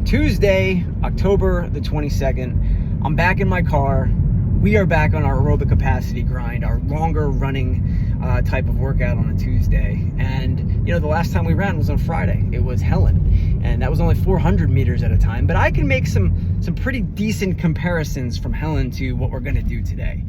Tuesday, October the 22nd. I'm back in my car. We are back on our aerobic capacity grind, our longer running type of workout on a Tuesday. And, you know, the last time we ran was on Friday. It was Helen. And that was only 400 meters at a time. But I can make some pretty decent comparisons from Helen to what we're going to do today.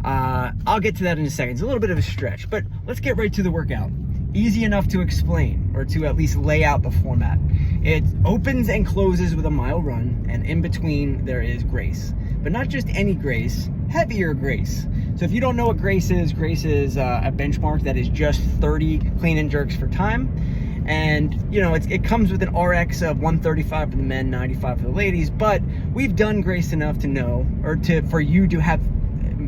I'll get to that in a second. It's a little bit of a stretch, but let's get right to the workout. Easy enough to explain, or to at least lay out the format. It opens and closes with a mile run, and in between there is grace. But not just any grace, heavier grace. So if you don't know what grace is a benchmark that is just 30 clean and jerks for time. And, you know, it comes with an RX of 135 for the men, 95 for the ladies. But we've done grace enough to know, or for you to have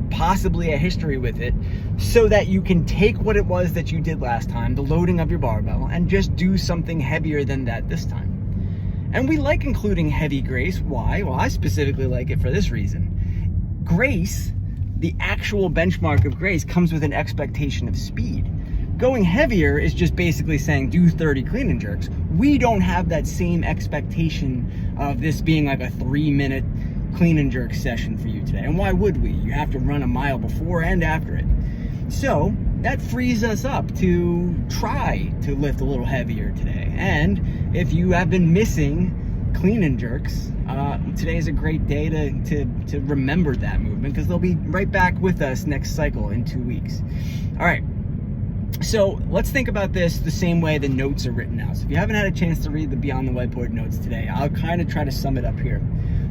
possibly a history with it, so that you can take what it was that you did last time, the loading of your barbell, and just do something heavier than that this time. And we like including heavy grace. Why? Well, I specifically like it for this reason. Grace, the actual benchmark of grace, comes with an expectation of speed. Going heavier is just basically saying do 30 clean and jerks. We don't have that same expectation of this being like a 3-minute clean and jerk session for you today. And why would we? You have to run a mile before and after it. So that frees us up to try to lift a little heavier today. And if you have been missing clean and jerks, today is a great day to remember that movement, because they'll be right back with us next cycle in 2 weeks. All right. So let's think about this the same way the notes are written out. So if you haven't had a chance to read the Beyond the Whiteboard notes today, I'll kind of try to sum it up here.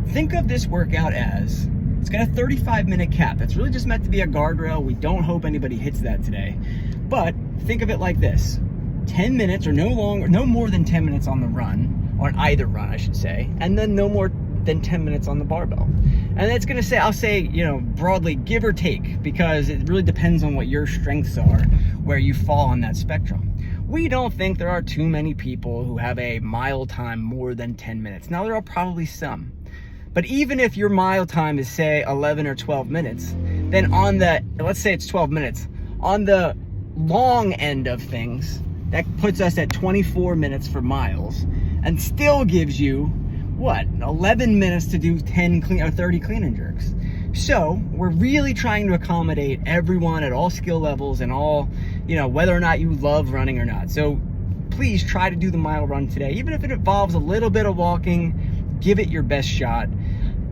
Think of this workout as, it's got a 35-minute cap. That's really just meant to be a guardrail. We don't hope anybody hits that today. But think of it like this. 10 minutes or no more than 10 minutes on the run, on either run, I should say, and then no more than 10 minutes on the barbell. And it's gonna say, I'll say, you know, broadly, give or take, because it really depends on what your strengths are, where you fall on that spectrum. We don't think there are too many people who have a mile time more than 10 minutes. Now, there are probably some. But even if your mile time is, say, 11 or 12 minutes, then on the, let's say it's 12 minutes, on the long end of things, that puts us at 24 minutes for miles, and still gives you, what, 11 minutes to do 10 clean or 30 clean and jerks. So we're really trying to accommodate everyone at all skill levels and all, you know, whether or not you love running or not. So please try to do the mile run today, even if it involves a little bit of walking. Give it your best shot.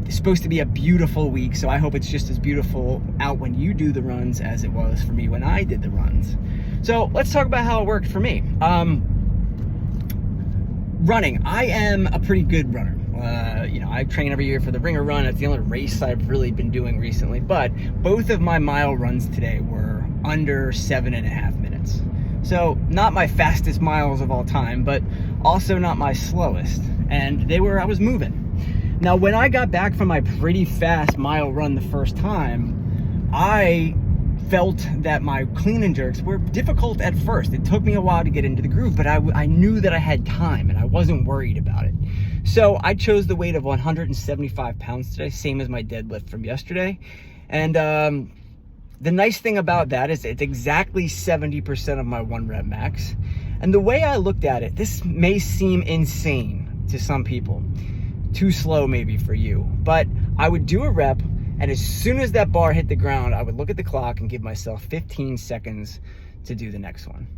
It's supposed to be a beautiful week, so I hope it's just as beautiful out when you do the runs as it was for me when I did the runs. So let's talk about how it worked for me. Running, I am a pretty good runner. You know, I train every year for the Ringer Run. It's the only race I've really been doing recently, but both of my mile runs today were under 7.5 minutes. So not my fastest miles of all time, but also not my slowest. And I was moving. Now, when I got back from my pretty fast mile run the first time, I felt that my clean and jerks were difficult at first. It took me a while to get into the groove, but I knew that I had time and I wasn't worried about it. So I chose the weight of 175 pounds today, same as my deadlift from yesterday. And the nice thing about that is it's exactly 70% of my 1 rep max. And the way I looked at it, this may seem insane to some people. Too slow maybe for you, but I would do a rep, and as soon as that bar hit the ground, I would look at the clock and give myself 15 seconds to do the next one.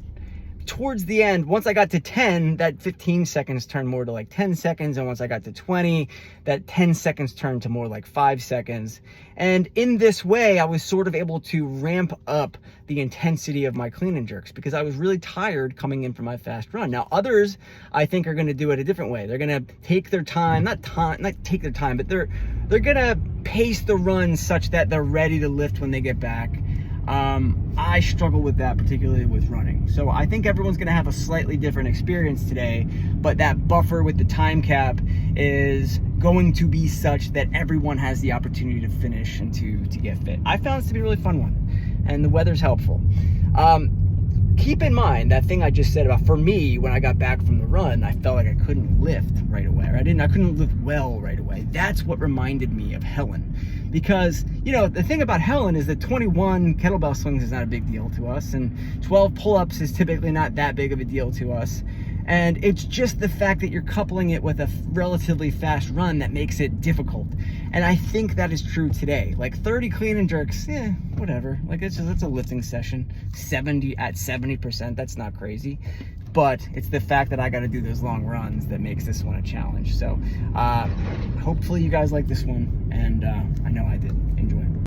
Towards the end, once I got to 10, that 15 seconds turned more to like 10 seconds. And once I got to 20, that 10 seconds turned to more like 5 seconds. And in this way, I was sort of able to ramp up the intensity of my clean and jerks, because I was really tired coming in from my fast run. Now, others, I think, are going to do it a different way. They're going to take their time, not take their time, but they're going to pace the run such that they're ready to lift when they get back. I struggle with that, particularly with running. So I think everyone's going to have a slightly different experience today, but that buffer with the time cap is going to be such that everyone has the opportunity to finish and to get fit. I found this to be a really fun one, and the weather's helpful. Keep in mind that thing I just said about, for me, when I got back from the run, I felt like I couldn't lift right away. I couldn't lift well right away. That's what reminded me of Helen. Because, you know, the thing about Helen is that 21 kettlebell swings is not a big deal to us, and 12 pull-ups is typically not that big of a deal to us. And it's just the fact that you're coupling it with a relatively fast run that makes it difficult. And I think that is true today. Like 30 clean and jerks, whatever. Like it's a lifting session. 70%, that's not crazy. But it's the fact that I got to do those long runs that makes this one a challenge. So hopefully you guys like this one, and I know I did. Enjoy.